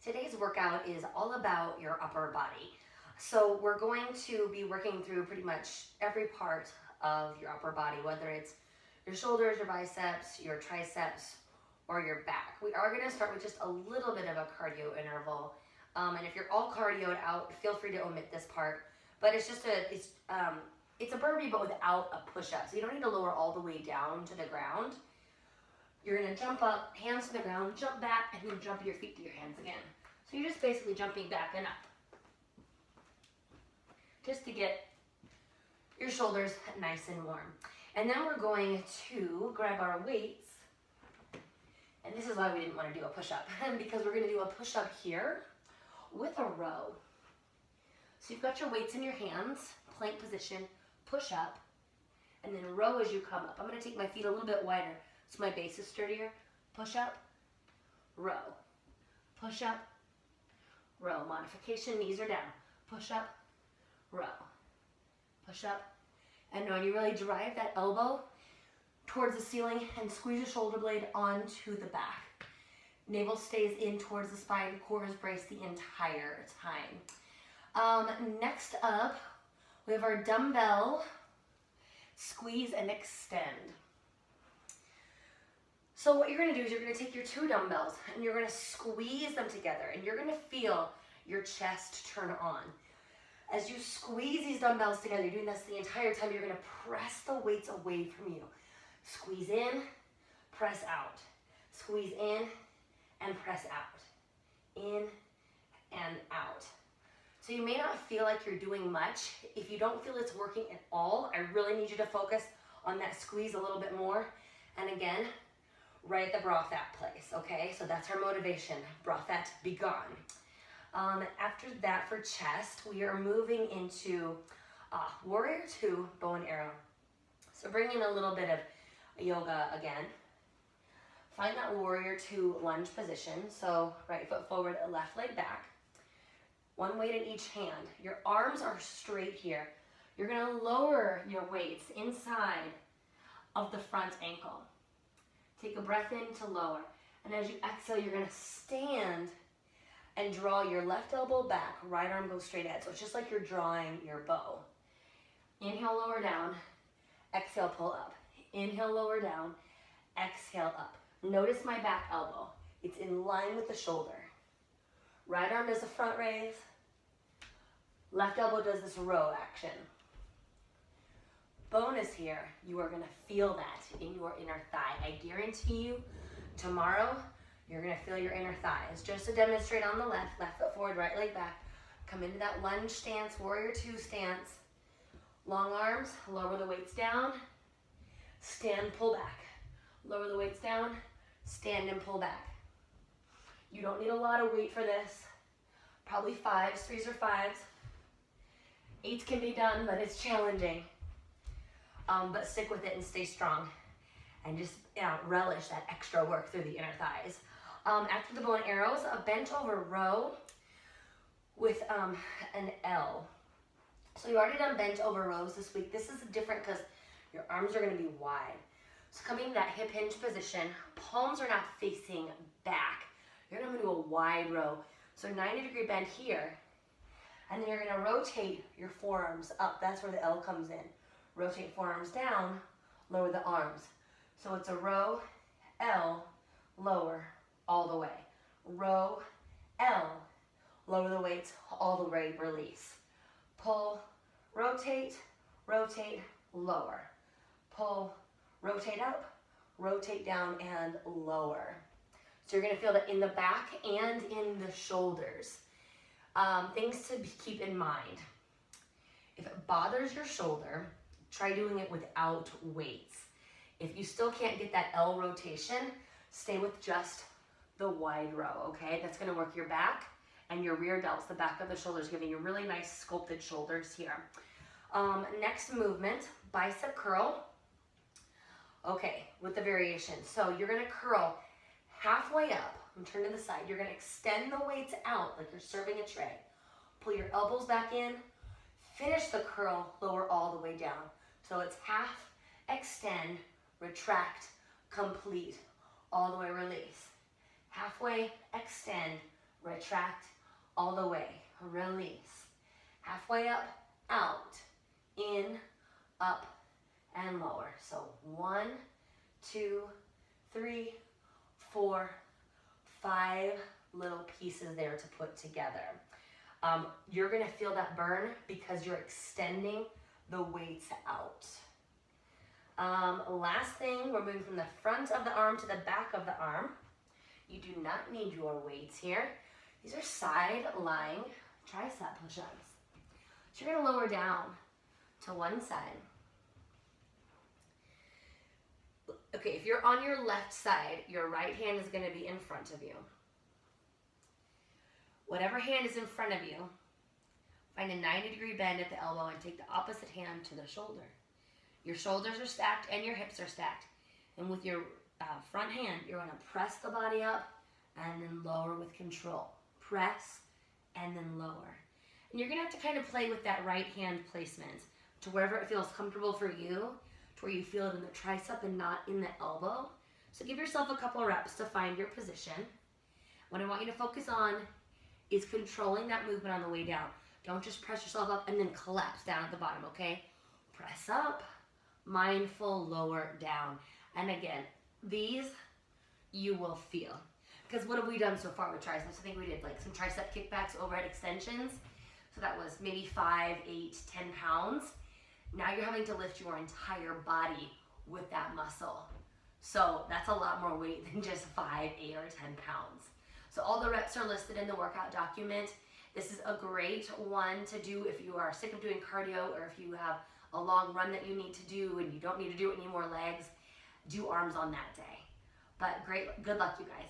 Today's workout is all about your upper body. So we're going to be working through pretty much every part of your upper body, whether it's your shoulders, your biceps, your triceps, or your back. We are going to start with just a little bit of a cardio interval. And if you're all cardioed out, feel free to omit this part. But it's just it's a burpee but without a push-up. So you don't need to lower all the way down to the ground. You're going to jump up, hands to the ground, jump back, and then jump your feet to your hands again. So you're just basically jumping back and up. Just to get your shoulders nice and warm. And then we're going to grab our weights. And this is why we didn't want to do a push-up. Because we're going to do a push-up here with a row. So you've got your weights in your hands, plank position, push up, and then row as you come up. I'm going to take my feet a little bit wider so my base is sturdier. Push up, row. Push up, row. Modification, knees are down. Push up, row. Push up. And when you really drive that elbow towards the ceiling and squeeze the shoulder blade onto the back. Navel stays in towards the spine, core is braced the entire time. Next up, we have our dumbbell squeeze and extend. So what you're going to do is you're going to take your two dumbbells and you're going to squeeze them together and you're going to feel your chest turn on. As you squeeze these dumbbells together, you're doing this the entire time, you're going to press the weights away from you. Squeeze in, press out. Squeeze in and press out. In and out. So you may not feel like you're doing much. If you don't feel it's working at all, I really need you to focus on that squeeze a little bit more. And again, right at the bra fat place, okay? So that's our motivation, bra fat be gone. After that, for chest, we are moving into warrior two, bow and arrow. So bring in a little bit of yoga again. Find that warrior two lunge position. So right foot forward, left leg back. One weight in each hand. Your arms are straight here. You're gonna lower your weights inside of the front ankle. Take a breath in to lower. And as you exhale, you're gonna stand and draw your left elbow back, right arm goes straight ahead. So it's just like you're drawing your bow. Inhale, lower down. Exhale, pull up. Inhale, lower down. Exhale, up. Notice my back elbow. It's in line with the shoulder. Right arm does a front raise. Left elbow does this row action. Bonus here, you are going to feel that in your inner thigh. I guarantee you, tomorrow, you're going to feel your inner thighs. Just to demonstrate on the left foot forward, right leg back. Come into that lunge stance, warrior two stance. Long arms, lower the weights down. Stand, pull back. Lower the weights down, stand and pull back. You don't need a lot of weight for this. Probably fives, threes or fives. Eights can be done, but it's challenging. But stick with it and stay strong. And just relish that extra work through the inner thighs. After the bow and arrows, a bent over row with an L. So you already done bent over rows this week. This is different because your arms are going to be wide. So coming to that hip hinge position, palms are not facing back. You're going to do a wide row. So 90-degree bend here. And then you're going to rotate your forearms up. That's where the L comes in. Rotate forearms down, lower the arms. So it's a row, L, lower, all the way. Row, L, lower the weights, all the way, release. Pull, rotate, rotate, lower. Pull, rotate up, rotate down, and lower. So you're going to feel that in the back and in the shoulders. Things to keep in mind. If it bothers your shoulder, try doing it without weights. If you still can't get that L rotation, stay with just the wide row, okay? That's going to work your back and your rear delts, the back of the shoulders, giving you really nice sculpted shoulders here. Next movement, bicep curl. Okay, with the variation. So you're going to curl halfway up and turn to the side. You're going to extend the weights out like you're serving a tray. Pull your elbows back in. Finish the curl, lower all the way down. So it's half, extend, retract, complete, all the way release. Halfway, extend, retract all the way, release. Halfway up, out, in, up, and lower. So 1, 2, 3, 4, 5 little pieces there to put together. You're gonna feel that burn because you're extending the weights out. Last thing, we're moving from the front of the arm to the back of the arm. You do not need your weights here. These are side lying tricep push-ups. So you're gonna lower down to one side. Okay, if you're on your left side, your right hand is gonna be in front of you. Whatever hand is in front of you, find a 90-degree bend at the elbow and take the opposite hand to the shoulder. Your shoulders are stacked and your hips are stacked. And with your front hand, you're gonna press the body up and then lower with control. Press and then lower. And you're gonna have to kind of play with that right hand placement to wherever it feels comfortable for you, to where you feel it in the tricep and not in the elbow. So give yourself a couple reps to find your position. What I want you to focus on is controlling that movement on the way down. Don't just press yourself up and then collapse down at the bottom, okay? Press up, mindful, lower, down. And again, these you will feel. Because what have we done so far with triceps? I think we did like some tricep kickbacks, overhead extensions. So that was maybe 5, 8, 10 pounds. Now you're having to lift your entire body with that muscle. So that's a lot more weight than just 5, 8, or 10 pounds. So all the reps are listed in the workout document. This is a great one to do if you are sick of doing cardio or if you have a long run that you need to do and you don't need to do any more legs. Do arms on that day. But good luck, you guys.